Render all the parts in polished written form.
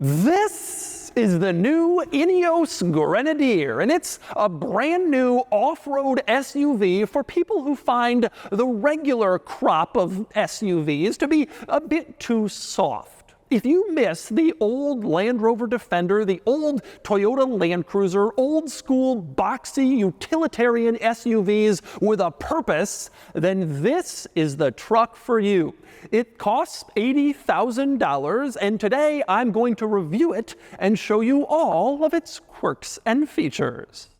This is the new Ineos Grenadier, and it's a brand new off-road SUV for people who find the regular crop of SUVs to be a bit too soft. If you miss the old Land Rover Defender, the old Toyota Land Cruiser, old school boxy utilitarian SUVs with a purpose, then this is the truck for you. It costs $80,000, and today I'm going to review it and show you all of its quirks and features.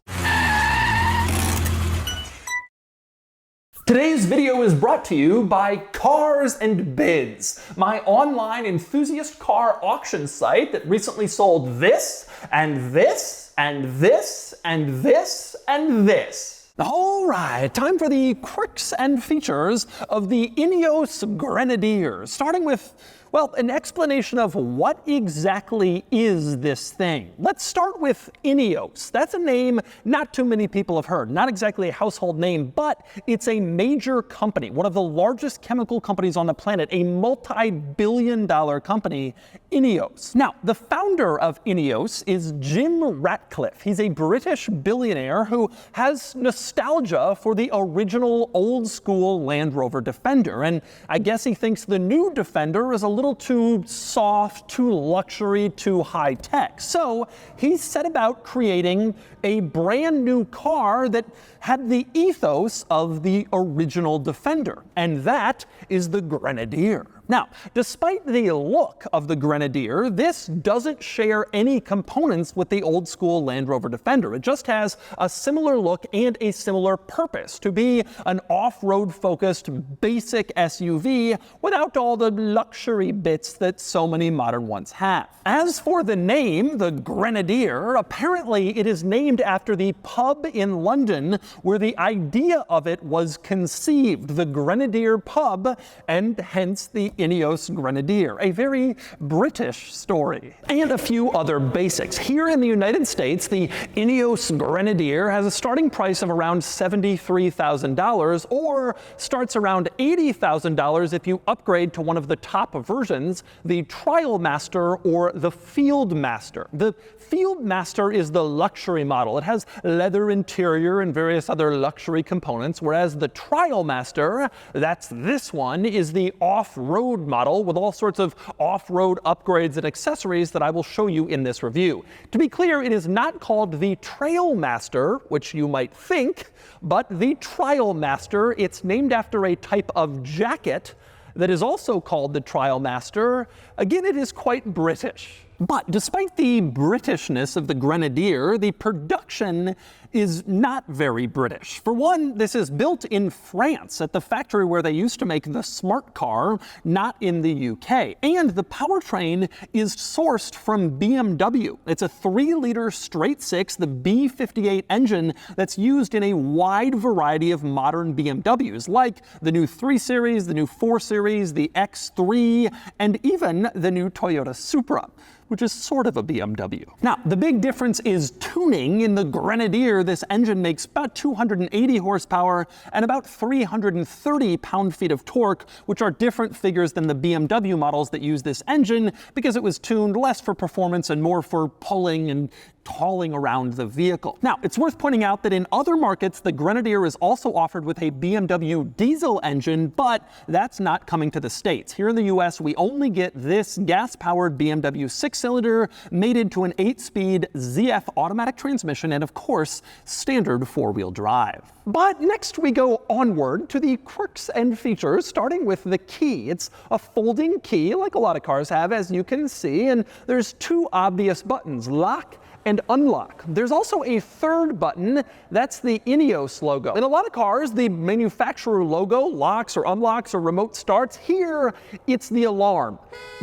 Today's video is brought to you by Cars and Bids, my online enthusiast car auction site that recently sold this, and this, and this, and this, and this. All right, time for the quirks and features of the Ineos Grenadier, starting with, well, an explanation of what exactly is this thing. Let's start with Ineos. That's a name not too many people have heard. Not exactly a household name, but it's a major company, one of the largest chemical companies on the planet, a multi-billion-dollar company, Ineos. Now, the founder of Ineos is Jim Ratcliffe. He's a British billionaire who has nostalgia for the original old-school Land Rover Defender, and I guess he thinks the new Defender is a little too soft, too luxury, too high-tech. So he set about creating a brand new car that had the ethos of the original Defender, and that is the Grenadier. Now, despite the look of the Grenadier, this doesn't share any components with the old-school Land Rover Defender. It just has a similar look and a similar purpose, to be an off-road focused basic SUV without all the luxury bits that so many modern ones have. As for the name, the Grenadier, apparently it is named after the pub in London where the idea of it was conceived, the Grenadier pub, and hence the Ineos Grenadier, a very British story. And a few other basics. Here in the United States, the Ineos Grenadier has a starting price of around $73,000, or starts around $80,000 if you upgrade to one of the top versions, the Trial Master or the Field Master. The Field Master is the luxury model. It has leather interior and various other luxury components, whereas the Trial Master, that's this one, is the off-road model with all sorts of off-road upgrades and accessories that I will show you in this review. To be clear, it is not called the Trail Master, which you might think, but the Trial Master. It's named after a type of jacket that is also called the Trial Master. Again, it is quite British. But despite the Britishness of the Grenadier, the production is not very British. For one, this is built in France at the factory where they used to make the smart car, not in the UK. And the powertrain is sourced from BMW. It's a 3-liter straight-six, the B58 engine that's used in a wide variety of modern BMWs, like the new 3 Series, the new 4 Series, the X3, and even the new Toyota Supra, which is sort of a BMW. Now, the big difference is tuning. In the Grenadier, this engine makes about 280 horsepower and about 330 pound-feet of torque, which are different figures than the BMW models that use this engine because it was tuned less for performance and more for pulling and hauling around the vehicle. Now, it's worth pointing out that in other markets, the Grenadier is also offered with a BMW diesel engine, but that's not coming to the States. Here in the US, we only get this gas-powered BMW 6-cylinder made into an 8-speed ZF automatic transmission and, of course, standard 4-wheel drive. But next we go onward to the quirks and features, starting with the key. It's a folding key, like a lot of cars have, as you can see, and there's 2 obvious buttons, lock and unlock. There's also a third button, that's the Ineos logo. In a lot of cars, the manufacturer logo locks or unlocks or remote starts. Here, it's the alarm.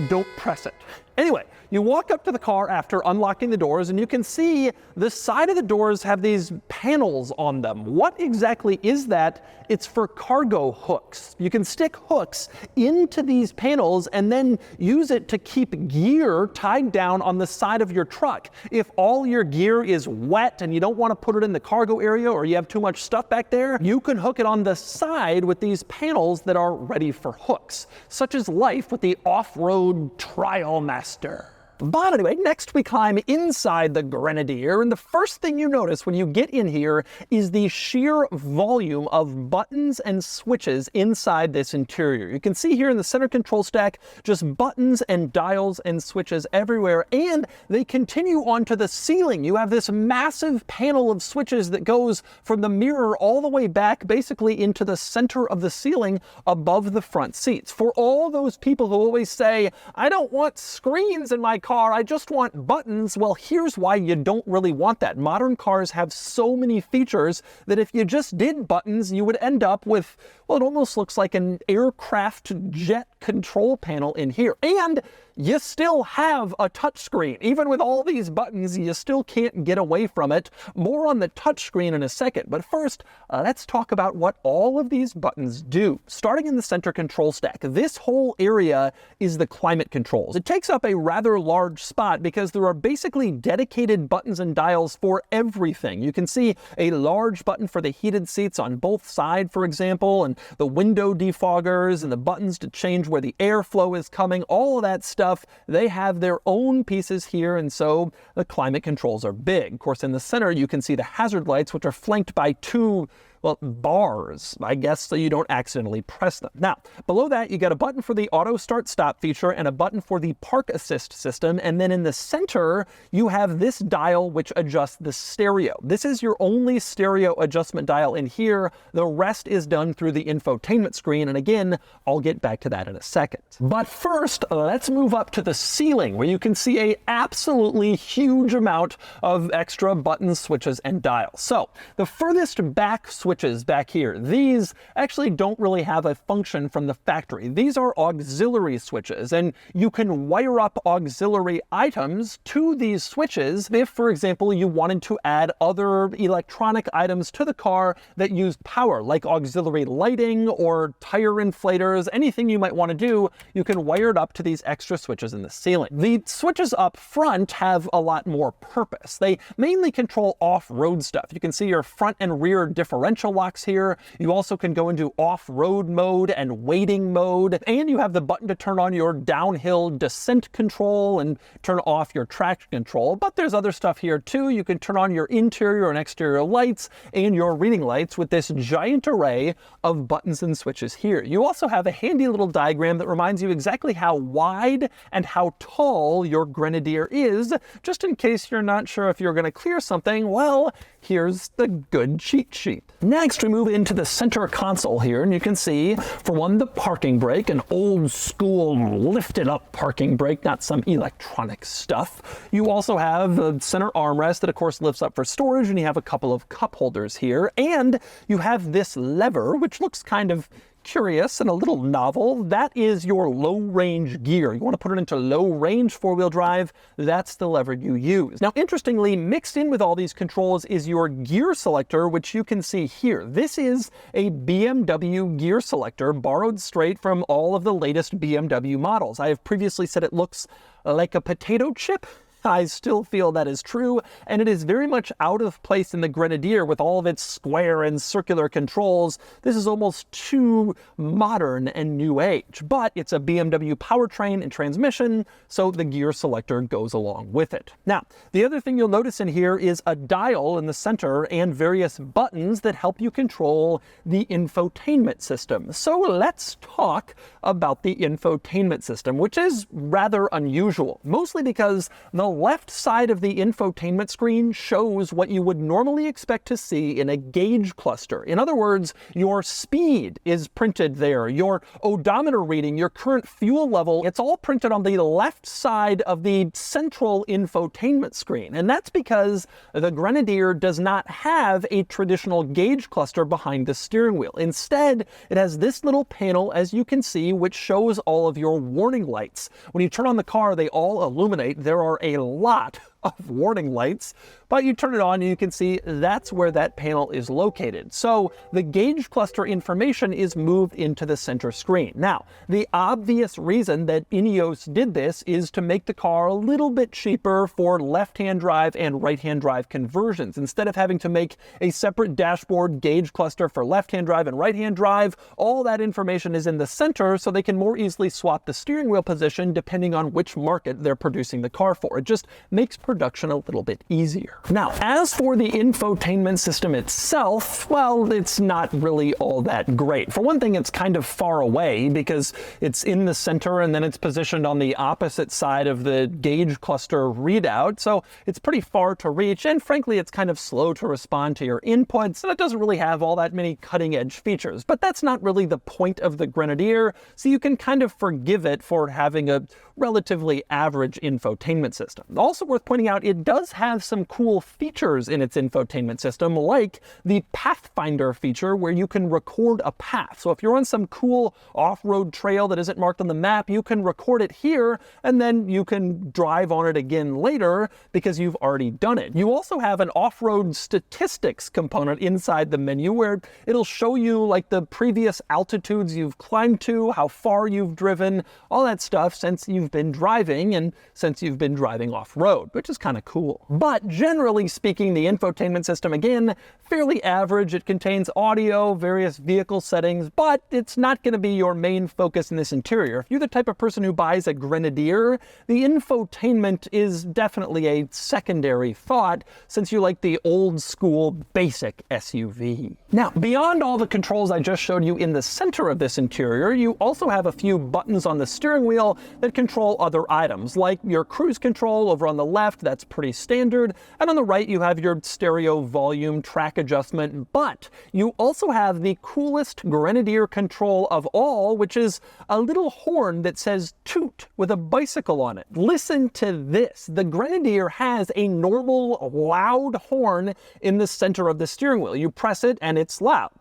Don't press it. Anyway, you walk up to the car after unlocking the doors and you can see the side of the doors have these panels on them. What exactly is that? It's for cargo hooks. You can stick hooks into these panels and then use it to keep gear tied down on the side of your truck. If all your gear is wet and you don't want to put it in the cargo area or you have too much stuff back there, you can hook it on the side with these panels that are ready for hooks, such as life with the off-road Trial Master. But anyway, next we climb inside the Grenadier, and the first thing you notice when you get in here is the sheer volume of buttons and switches inside this interior. You can see here in the center control stack, just buttons and dials and switches everywhere, and they continue onto the ceiling. You have this massive panel of switches that goes from the mirror all the way back, basically into the center of the ceiling above the front seats. For all those people who always say, I don't want screens in my car, I just want buttons, well, here's why you don't really want that. Modern cars have so many features that if you just did buttons, you would end up with, well, it almost looks like an aircraft jet control panel in here. And you still have a touchscreen. Even with all these buttons, you still can't get away from it. More on the touchscreen in a second, but first, let's talk about what all of these buttons do. Starting in the center control stack, this whole area is the climate controls. It takes up a rather large spot because there are basically dedicated buttons and dials for everything. You can see a large button for the heated seats on both sides, for example, and the window defoggers and the buttons to change where the airflow is coming, all of that stuff. They have their own pieces here, and so the climate controls are big. Of course, in the center, you can see the hazard lights, which are flanked by two, well, bars, I guess, so you don't accidentally press them. Now, below that, you got a button for the auto start stop feature and a button for the park assist system. And then in the center, you have this dial which adjusts the stereo. This is your only stereo adjustment dial in here. The rest is done through the infotainment screen. And again, I'll get back to that in a second. But first, let's move up to the ceiling where you can see a absolutely huge amount of extra buttons, switches, and dials. So the furthest back switches back here, these actually don't really have a function from the factory. These are auxiliary switches, and you can wire up auxiliary items to these switches if, for example, you wanted to add other electronic items to the car that use power, like auxiliary lighting or tire inflators, anything you might want to do, you can wire it up to these extra switches in the ceiling. The switches up front have a lot more purpose. They mainly control off-road stuff. You can see your front and rear differential locks here. You also can go into off-road mode and waiting mode, and you have the button to turn on your downhill descent control and turn off your traction control. But there's other stuff here too. You can turn on your interior and exterior lights and your reading lights with this giant array of buttons and switches here. You also have a handy little diagram that reminds you exactly how wide and how tall your Grenadier is, just in case you're not sure if you're going to clear something. Well, here's the good cheat sheet. Next, we move into the center console here, and you can see, for one, the parking brake, an old school lifted up parking brake, not some electronic stuff. You also have the center armrest that of course lifts up for storage, and you have a couple of cup holders here, and you have this lever, which looks kind of curious and a little novel. That is your low range gear. You want to put it into low range four-wheel drive, that's the lever you use. Now, interestingly, mixed in with all these controls is your gear selector, which you can see here. This is a BMW gear selector borrowed straight from all of the latest BMW models. I have previously said it looks like a potato chip. I still feel that is true, and it is very much out of place in the Grenadier with all of its square and circular controls. This is almost too modern and new age, but it's a BMW powertrain and transmission, so the gear selector goes along with it. Now, the other thing you'll notice in here is a dial in the center and various buttons that help you control the infotainment system. So let's talk about the infotainment system, which is rather unusual, mostly because the left side of the infotainment screen shows what you would normally expect to see in a gauge cluster. In other words, your speed is printed there, your odometer reading, your current fuel level, it's all printed on the left side of the central infotainment screen. And that's because the Grenadier does not have a traditional gauge cluster behind the steering wheel. Instead, it has this little panel, as you can see, which shows all of your warning lights. When you turn on the car, they all illuminate. There are a lot of warning lights, but you turn it on and you can see that's where that panel is located. So the gauge cluster information is moved into the center screen. Now, the obvious reason that Ineos did this is to make the car a little bit cheaper for left-hand drive and right-hand drive conversions. Instead of having to make a separate dashboard gauge cluster for left-hand drive and right-hand drive, all that information is in the center so they can more easily swap the steering wheel position depending on which market they're producing the car for. It just makes production a little bit easier. Now, as for the infotainment system itself, well, it's not really all that great. For one thing, it's kind of far away because it's in the center and then it's positioned on the opposite side of the gauge cluster readout, so it's pretty far to reach, and frankly, it's kind of slow to respond to your inputs, and it doesn't really have all that many cutting-edge features. But that's not really the point of the Grenadier, so you can kind of forgive it for having a relatively average infotainment system. Also worth pointing out, it does have some cool features in its infotainment system, like the Pathfinder feature where you can record a path. So if you're on some cool off-road trail that isn't marked on the map, you can record it here and then you can drive on it again later because you've already done it. You also have an off-road statistics component inside the menu where it'll show you like the previous altitudes you've climbed to, how far you've driven, all that stuff since you've been driving and since you've been driving off-road, which is kind of cool. But generally speaking, the infotainment system, again, fairly average. It contains audio, various vehicle settings, but it's not going to be your main focus in this interior. If you're the type of person who buys a Grenadier, the infotainment is definitely a secondary thought since you like the old school basic SUV. Now, beyond all the controls I just showed you in the center of this interior, you also have a few buttons on the steering wheel that control other items, like your cruise control over on the left. That's pretty standard, and on the right you have your stereo volume track adjustment, but you also have the coolest Grenadier control of all, which is a little horn that says Toot with a bicycle on it. Listen to this. The Grenadier has a normal loud horn in the center of the steering wheel. You press it and it's loud.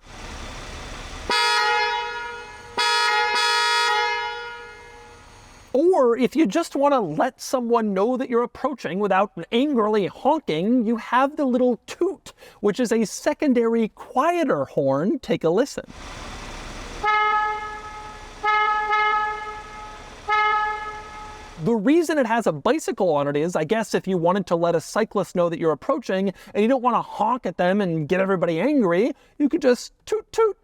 Or if you just want to let someone know that you're approaching without angrily honking, you have the little Toot, which is a secondary, quieter horn. Take a listen. The reason it has a bicycle on it is, I guess, if you wanted to let a cyclist know that you're approaching and you don't want to honk at them and get everybody angry, you could just toot toot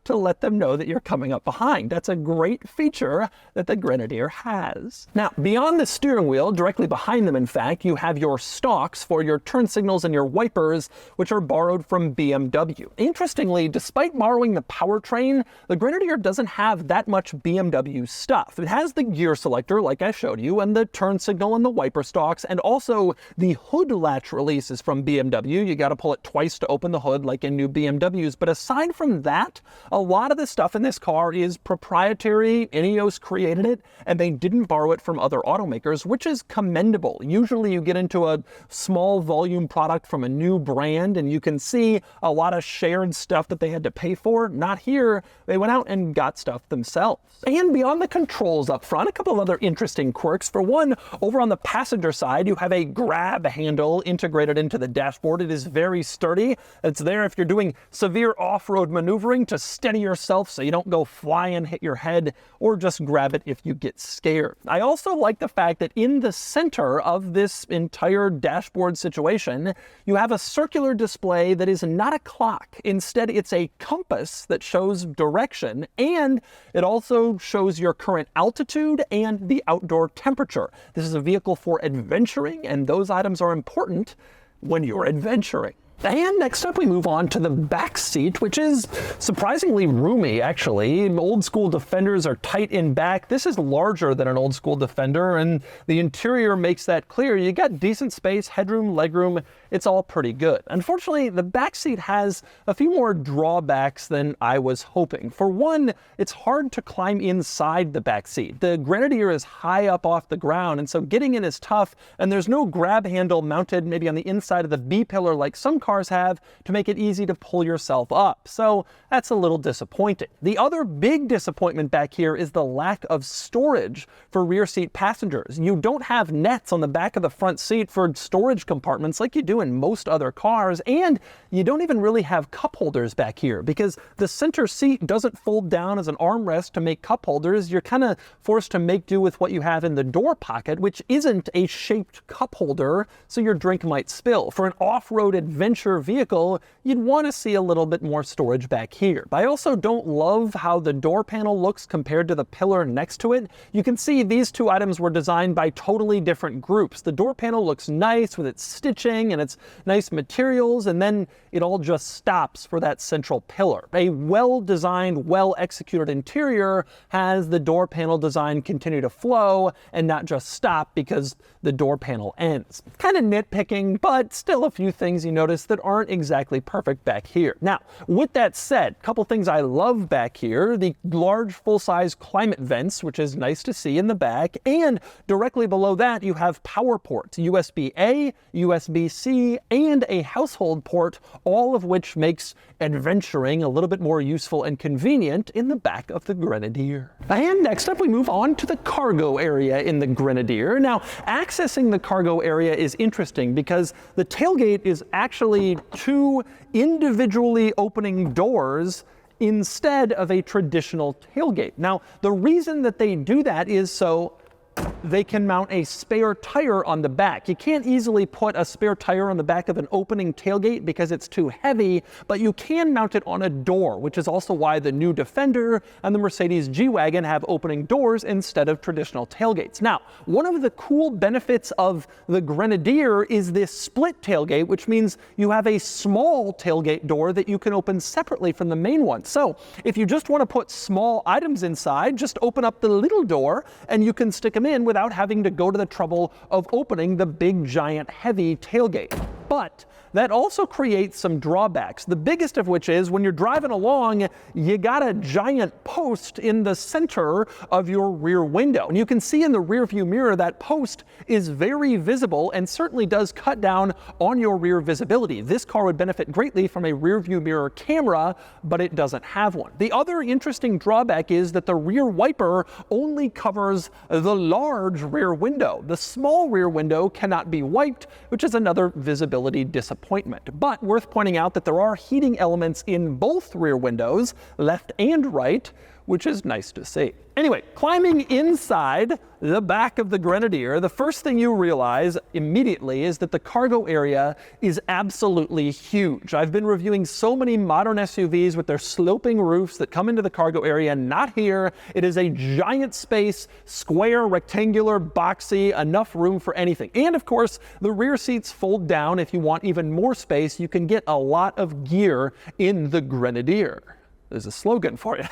to let them know that you're coming up behind. That's a great feature that the Grenadier has. Now, beyond the steering wheel, directly behind them in fact, you have your stalks for your turn signals and your wipers, which are borrowed from BMW. Interestingly, despite borrowing the powertrain, the Grenadier doesn't have that much BMW stuff. It has the gear selector, like I showed you, and the turn signal and the wiper stalks, and also the hood latch release is from BMW. You gotta pull it twice to open the hood, like in new BMWs, but aside from that, a lot of the stuff in this car is proprietary. Ineos created it, and they didn't borrow it from other automakers, which is commendable. Usually you get into a small volume product from a new brand, and you can see a lot of shared stuff that they had to pay for. Not here. They went out and got stuff themselves. And beyond the controls up front, a couple of other interesting quirks. For one, over on the passenger side, you have a grab handle integrated into the dashboard. It is very sturdy. It's there if you're doing severe off-road maneuvering to steady yourself so you don't go flying, hit your head, or just grab it if you get scared. I also like the fact that in the center of this entire dashboard situation, you have a circular display that is not a clock. Instead, it's a compass that shows direction, and it also shows your current altitude and the outdoor temperature. This is a vehicle for adventuring, and those items are important when you're adventuring. And next up we move on to the back seat, which is surprisingly roomy, actually. Old school Defenders are tight in back. This is larger than an old school Defender, and the interior makes that clear. You got decent space, headroom, legroom. It's all pretty good. Unfortunately, the back seat has a few more drawbacks than I was hoping. For one, it's hard to climb inside the back seat. The Grenadier is high up off the ground, and so getting in is tough, and there's no grab handle mounted maybe on the inside of the B-pillar like some cars have to make it easy to pull yourself up. So that's a little disappointing. The other big disappointment back here is the lack of storage for rear seat passengers. You don't have nets on the back of the front seat for storage compartments like you do in most other cars, and you don't even really have cup holders back here because the center seat doesn't fold down as an armrest to make cup holders. You're kind of forced to make do with what you have in the door pocket, which isn't a shaped cup holder, so your drink might spill. For an off-road adventure vehicle, you'd want to see a little bit more storage back here. But I also don't love how the door panel looks compared to the pillar next to it. You can see these two items were designed by totally different groups. The door panel looks nice with its stitching and its nice materials, and then it all just stops for that central pillar. A well-designed, well-executed interior has the door panel design continue to flow and not just stop because the door panel ends. Kind of nitpicking, but still a few things you notice that aren't exactly perfect back here. Now, with that said, a couple things I love back here: the large full-size climate vents, which is nice to see in the back, and directly below that you have power ports, USB-A, USB-C, and a household port, all of which makes adventuring a little bit more useful and convenient in the back of the Grenadier. And next up we move on to the cargo area in the Grenadier. Now, accessing the cargo area is interesting because the tailgate is actually two individually opening doors instead of a traditional tailgate. Now, the reason that they do that is so they can mount a spare tire on the back. You can't easily put a spare tire on the back of an opening tailgate because it's too heavy, but you can mount it on a door, which is also why the new Defender and the Mercedes G-Wagon have opening doors instead of traditional tailgates. Now, one of the cool benefits of the Grenadier is this split tailgate, which means you have a small tailgate door that you can open separately from the main one. So if you just want to put small items inside, just open up the little door and you can stick them in without having to go to the trouble of opening the big, giant, heavy tailgate. But that also creates some drawbacks, the biggest of which is when you're driving along, you got a giant post in the center of your rear window. And you can see in the rear view mirror that post is very visible and certainly does cut down on your rear visibility. This car would benefit greatly from a rear view mirror camera, but it doesn't have one. The other interesting drawback is that the rear wiper only covers the large rear window. The small rear window cannot be wiped, which is another visibility disappointment. But worth pointing out that there are heating elements in both rear windows, left and right, which is nice to see. Anyway, climbing inside the back of the Grenadier, the first thing you realize immediately is that the cargo area is absolutely huge. I've been reviewing so many modern SUVs with their sloping roofs that come into the cargo area. Not here. It is a giant space, square, rectangular, boxy, enough room for anything. And of course, the rear seats fold down. If you want even more space, you can get a lot of gear in the Grenadier. There's a slogan for you.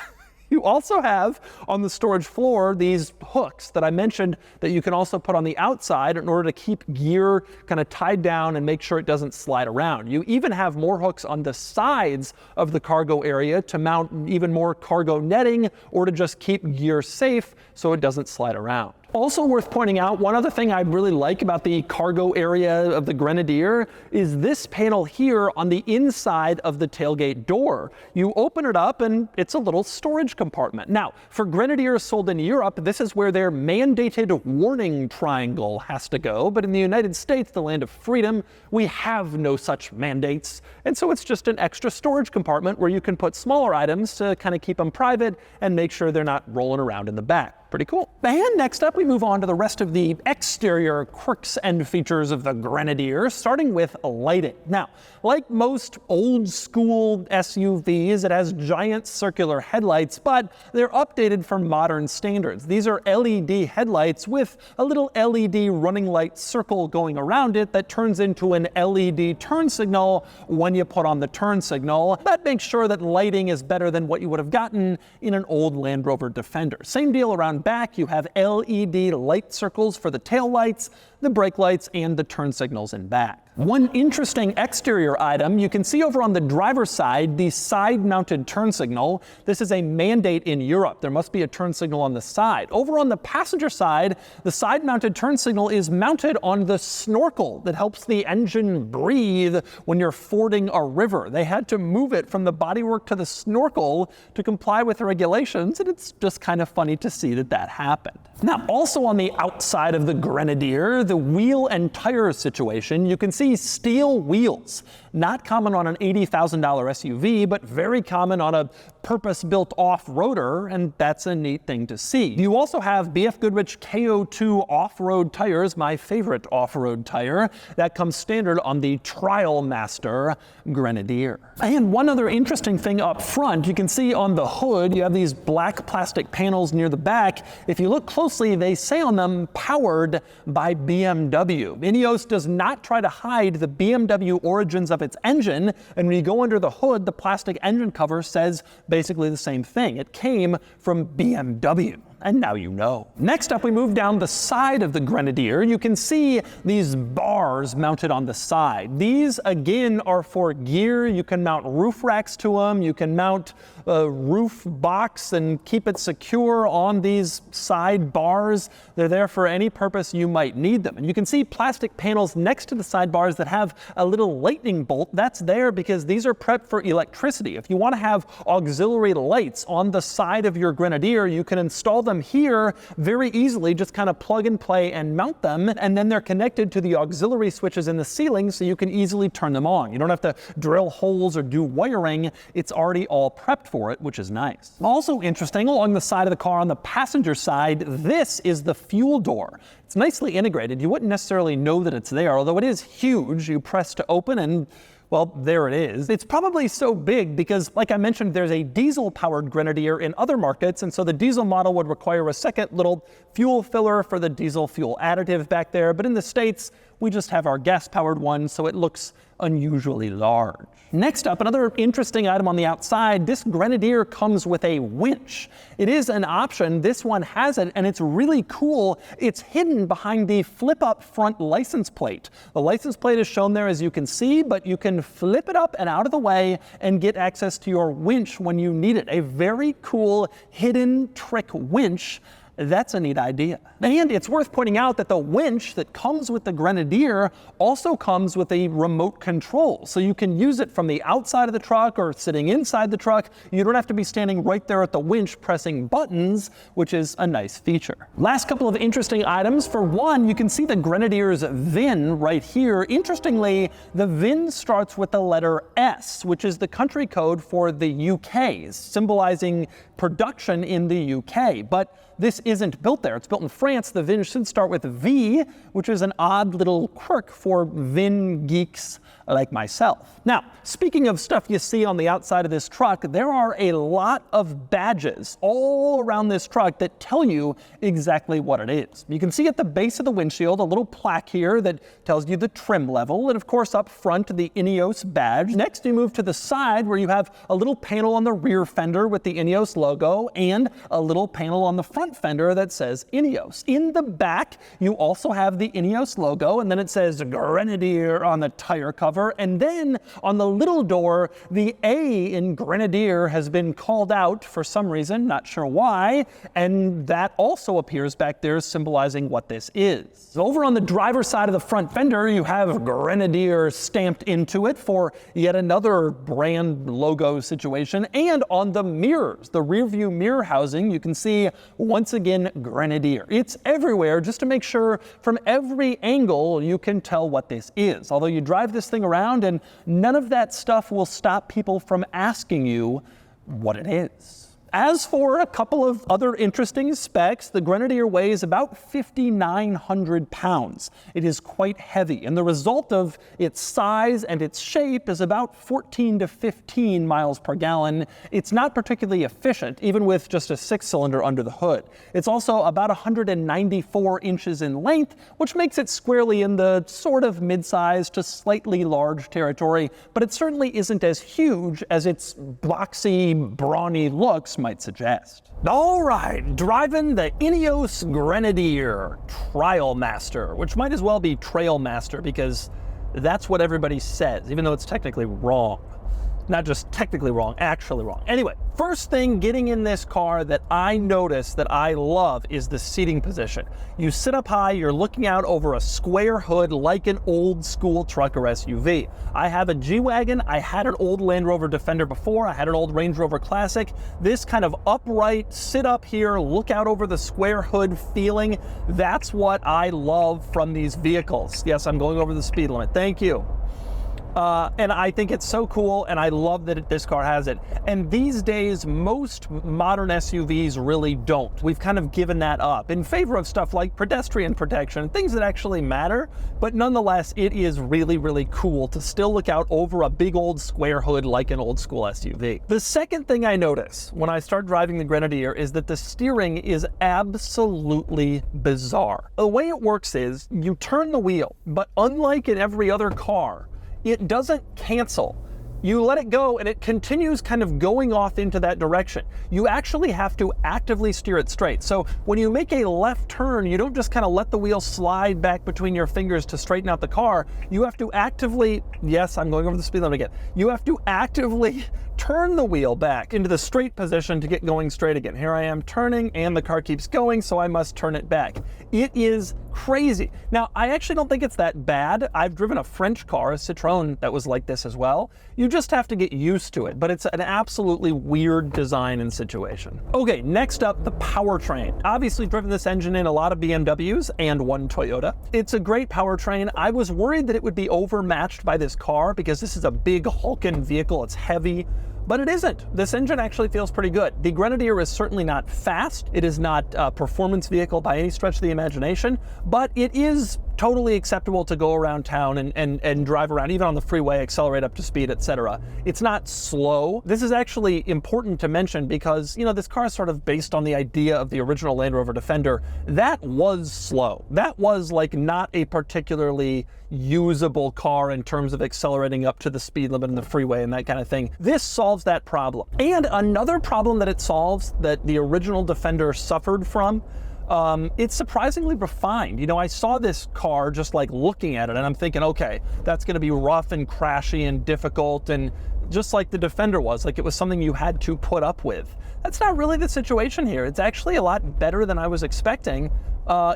You also have on the storage floor these hooks that I mentioned that you can also put on the outside in order to keep gear kind of tied down and make sure it doesn't slide around. You even have more hooks on the sides of the cargo area to mount even more cargo netting or to just keep gear safe so it doesn't slide around. Also worth pointing out, one other thing I really like about the cargo area of the Grenadier is this panel here on the inside of the tailgate door. You open it up and it's a little storage compartment. Now, for Grenadiers sold in Europe, this is where their mandated warning triangle has to go. But in the United States, the land of freedom, we have no such mandates. And so it's just an extra storage compartment where you can put smaller items to kind of keep them private and make sure they're not rolling around in the back. Pretty cool. And next up, we move on to the rest of the exterior quirks and features of the Grenadier, starting with lighting. Now, like most old school SUVs, it has giant circular headlights, but they're updated for modern standards. These are LED headlights with a little LED running light circle going around it that turns into an LED turn signal when you put on the turn signal. That makes sure that lighting is better than what you would have gotten in an old Land Rover Defender. Same deal around back. You have LED light circles for the taillights. the brake lights, and the turn signals in back. One interesting exterior item, you can see over on the driver's side, the side-mounted turn signal. This is a mandate in Europe. There must be a turn signal on the side. Over on the passenger side, the side-mounted turn signal is mounted on the snorkel that helps the engine breathe when you're fording a river. They had to move it from the bodywork to the snorkel to comply with the regulations, and it's just kind of funny to see that that happened. Now, also on the outside of the Grenadier, the wheel and tire situation, you can see steel wheels. Not common on an $80,000 SUV, but very common on a purpose-built off-roader, and that's a neat thing to see. You also have BF Goodrich KO2 off-road tires, my favorite off-road tire, that comes standard on the Trial Master Grenadier. And one other interesting thing up front, you can see on the hood, you have these black plastic panels near the back. If you look closely, they say on them, powered by BMW. Ineos does not try to hide the BMW origins of its engine, and when you go under the hood, the plastic engine cover says basically the same thing. It came from BMW. And now you know. Next up, we move down the side of the Grenadier. You can see these bars mounted on the side. These, again, are for gear. You can mount roof racks to them. You can mount a roof box and keep it secure on these side bars. They're there for any purpose you might need them. And you can see plastic panels next to the sidebars that have a little lightning bolt. That's there because these are prepped for electricity. If you want to have auxiliary lights on the side of your Grenadier, you can install them here very easily, just kind of plug and play and mount them, and then they're connected to the auxiliary switches in the ceiling so you can easily turn them on. You don't have to drill holes or do wiring. It's already all prepped for it, which is nice. Also interesting, along the side of the car on the passenger side, this is the fuel door. It's nicely integrated. You wouldn't necessarily know that it's there, although it is huge. You press to open and well, there it is. It's probably so big because, like I mentioned, there's a diesel-powered Grenadier in other markets, and so the diesel model would require a second little fuel filler for the diesel fuel additive back there, but in the States, we just have our gas-powered one, so it looks unusually large. Next up, another interesting item on the outside, this Grenadier comes with a winch. It is an option, this one has it, and it's really cool. It's hidden behind the flip-up front license plate. The license plate is shown there as you can see, but you can flip it up and out of the way and get access to your winch when you need it. A very cool hidden trick winch. That's a neat idea. And it's worth pointing out that the winch that comes with the Grenadier also comes with a remote control. So you can use it from the outside of the truck or sitting inside the truck. You don't have to be standing right there at the winch pressing buttons, which is a nice feature. Last couple of interesting items. For one, you can see the Grenadier's VIN right here. Interestingly, the VIN starts with the letter S, which is the country code for the UK, symbolizing production in the UK. But this isn't built there. It's built in France. The VIN should start with V, which is an odd little quirk for VIN geeks like myself. Now, speaking of stuff you see on the outside of this truck, there are a lot of badges all around this truck that tell you exactly what it is. You can see at the base of the windshield a little plaque here that tells you the trim level, and of course up front the Ineos badge. Next you move to the side where you have a little panel on the rear fender with the Ineos logo and a little panel on the front fender that says Ineos. In the back you also have the Ineos logo, and then it says Grenadier on the tire cover, and then on the little door the A in Grenadier has been called out for some reason, not sure why, and that also appears back there symbolizing what this is. Over on the driver's side of the front fender you have Grenadier stamped into it for yet another brand logo situation, and on the mirrors, the rear view mirror housing, you can see once again Grenadier. It's everywhere just to make sure from every angle you can tell what this is. Although you drive this thing around and none of that stuff will stop people from asking you what it is. As for a couple of other interesting specs, the Grenadier weighs about 5,900 pounds. It is quite heavy, and the result of its size and its shape is about 14 to 15 miles per gallon. It's not particularly efficient, even with just a 6-cylinder under the hood. It's also about 194 inches in length, which makes it squarely in the sort of mid-size to slightly large territory, but it certainly isn't as huge as its boxy, brawny looks might suggest. All right, driving the Ineos Grenadier Trial Master, which might as well be Trail Master because that's what everybody says, even though it's technically wrong. Not just technically wrong, actually wrong. Anyway, first thing getting in this car that I notice that I love is the seating position. You sit up high, you're looking out over a square hood like an old school truck or SUV. I have a G-Wagon, I had an old Land Rover Defender before, I had an old Range Rover Classic. This kind of upright, sit up here, look out over the square hood feeling, that's what I love from these vehicles. Yes, I'm going over the speed limit, thank you. And I think it's so cool, and I love that this car has it. And these days, most modern SUVs really don't. We've kind of given that up in favor of stuff like pedestrian protection, things that actually matter, but nonetheless, it is really, really cool to still look out over a big old square hood like an old school SUV. The second thing I notice when I start driving the Grenadier is that the steering is absolutely bizarre. The way it works is you turn the wheel, but unlike in every other car, it doesn't cancel. You let it go and it continues kind of going off into that direction. You actually have to actively steer it straight. So when you make a left turn, you don't just kind of let the wheel slide back between your fingers to straighten out the car. You have to actively, yes, I'm going over the speed limit again. You have to actively turn the wheel back into the straight position to get going straight again. Here I am turning and the car keeps going, so I must turn it back. It is crazy. Now, I actually don't think it's that bad. I've driven a French car, a Citroën, that was like this as well. You just have to get used to it, but it's an absolutely weird design and situation. Okay, next up, the powertrain. Obviously driven this engine in a lot of BMWs and one Toyota. It's a great powertrain. I was worried that it would be overmatched by this car because this is a big hulking vehicle. It's heavy. But it isn't. This engine actually feels pretty good. The Grenadier is certainly not fast. It is not a performance vehicle by any stretch of the imagination, but it is totally acceptable to go around town and drive around, even on the freeway, accelerate up to speed, etc. It's not slow. This is actually important to mention because, you know, this car is sort of based on the idea of the original Land Rover Defender. That was slow. That was like not a particularly usable car in terms of accelerating up to the speed limit in the freeway and that kind of thing. This solves that problem. And another problem that it solves that the original Defender suffered from, it's surprisingly refined. You know, I saw this car just like looking at it and I'm thinking, okay, that's going to be rough and crashy and difficult and just like the Defender was, like it was something you had to put up with. That's not really the situation here. It's actually a lot better than I was expecting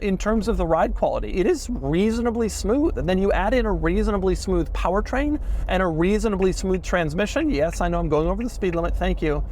in terms of the ride quality. It is reasonably smooth, and then you add in a reasonably smooth powertrain and a reasonably smooth transmission. Yes, I know I'm going over the speed limit, thank you.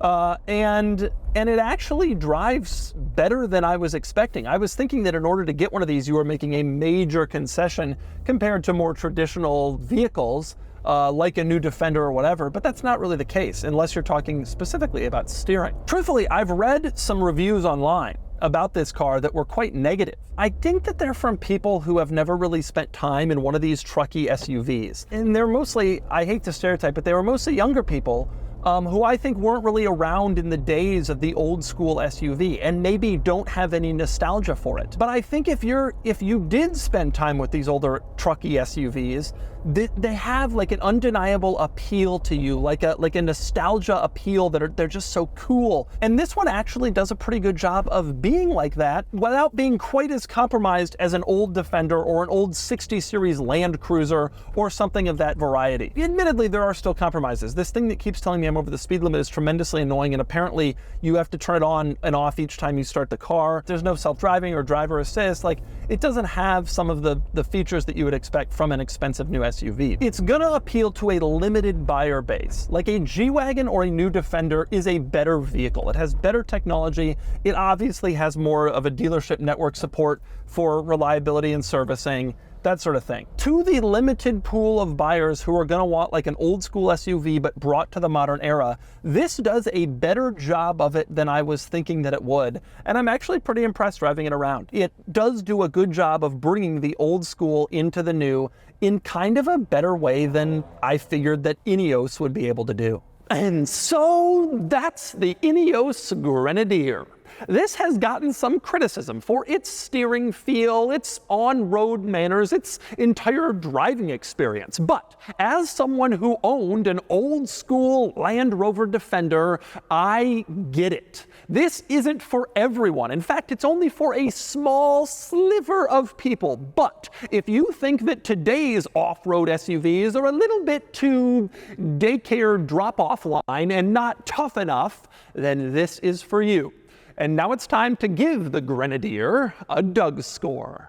And it actually drives better than I was expecting. I was thinking that in order to get one of these, you were making a major concession compared to more traditional vehicles, like a new Defender or whatever, but that's not really the case unless you're talking specifically about steering. Truthfully, I've read some reviews online about this car that were quite negative. I think that they're from people who have never really spent time in one of these trucky SUVs. And they're mostly, I hate to stereotype, but they were mostly younger people who I think weren't really around in the days of the old school SUV and maybe don't have any nostalgia for it. But I think if you did spend time with these older trucky SUVs, they have like an undeniable appeal to you, like a nostalgia appeal that they're just so cool. And this one actually does a pretty good job of being like that without being quite as compromised as an old Defender or an old 60 series Land Cruiser or something of that variety. Admittedly, there are still compromises. This thing that keeps telling me I'm over the speed limit is tremendously annoying, and apparently you have to turn it on and off each time you start the car. There's no self-driving or driver assist. Like, it doesn't have some of the features that you would expect from an expensive new SUV. It's gonna appeal to a limited buyer base. Like a G-Wagon or a new Defender is a better vehicle. It has better technology. It obviously has more of a dealership network support for reliability and servicing, that sort of thing. To the limited pool of buyers who are gonna want like an old school SUV but brought to the modern era, this does a better job of it than I was thinking that it would. And I'm actually pretty impressed driving it around. It does do a good job of bringing the old school into the new in kind of a better way than I figured that Ineos would be able to do. And so that's the Ineos Grenadier. This has gotten some criticism for its steering feel, its on-road manners, its entire driving experience. But as someone who owned an old-school Land Rover Defender, I get it. This isn't for everyone. In fact, it's only for a small sliver of people. But if you think that today's off-road SUVs are a little bit too daycare drop-off line and not tough enough, then this is for you. And now it's time to give the Grenadier a DougScore.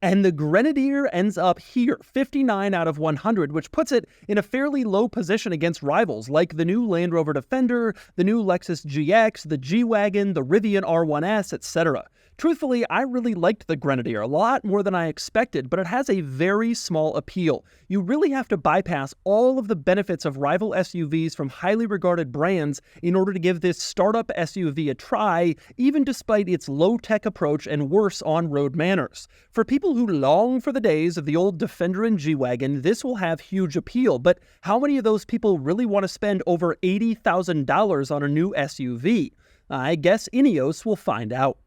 And the Grenadier ends up here, 59 out of 100, which puts it in a fairly low position against rivals like the new Land Rover Defender, the new Lexus GX, the G-Wagon, the Rivian R1S, etc. Truthfully, I really liked the Grenadier a lot more than I expected, but it has a very small appeal. You really have to bypass all of the benefits of rival SUVs from highly regarded brands in order to give this startup SUV a try, even despite its low-tech approach and worse on-road manners. For people who long for the days of the old Defender and G-Wagon, this will have huge appeal, but how many of those people really want to spend over $80,000 on a new SUV? I guess Ineos will find out.